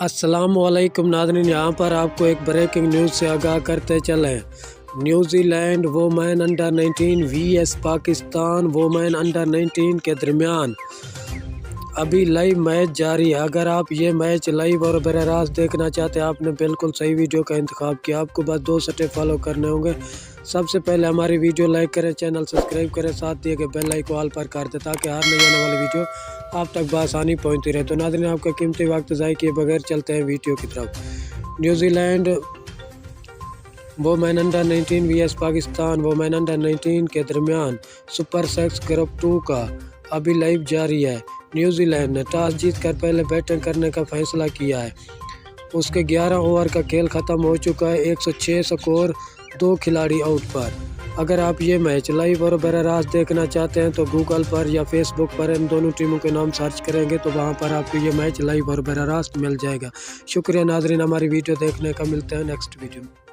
अस्सलाम वालेकुम नाज़रीन, यहाँ पर आपको एक ब्रेकिंग न्यूज़ से आगाह करते चलें। New Zealand women under 19 vs Pakistan women under 19 के दरमियान अभी लाइव मैच जारी है। अगर आप ये मैच लाइव और बराह रास्त देखना चाहते हैं, आपने बिल्कुल सही वीडियो का इंतखाब किया। आपको बस 2 स्टेप फॉलो करने होंगे। सबसे पहले हमारी वीडियो लाइक करें, चैनल सब्सक्राइब करें, साथ दिए गए बेल आइकन ऑल पर कर दें ताकि हर नई आने वाली वीडियो आप तक बआसानी पहुंचती रहे। तो नाज़रीन, आपका कीमती वक्त ज़ाय किए बगैर चलते हैं वीडियो की तरफ। New Zealand women under 19 vs Pakistan women under 19 के दरमियान सुपर 6 ग्रुप 2 का अभी लाइव जारी है। न्यूजीलैंड ने टॉस जीतकर पहले बैटिंग करने का फैसला किया है। उसके 11 ओवर का खेल ख़त्म हो चुका है। 106 स्कोर, 2 खिलाड़ी आउट पर। अगर आप ये मैच लाइव और बराह रास्त देखना चाहते हैं तो गूगल पर या फेसबुक पर इन दोनों टीमों के नाम सर्च करेंगे तो वहाँ पर आपको ये मैच लाइव और बराह रास्त मिल जाएगा। शुक्रिया नाज़रीन, हमारी वीडियो देखने का। मिलते हैं नेक्स्ट वीडियो में।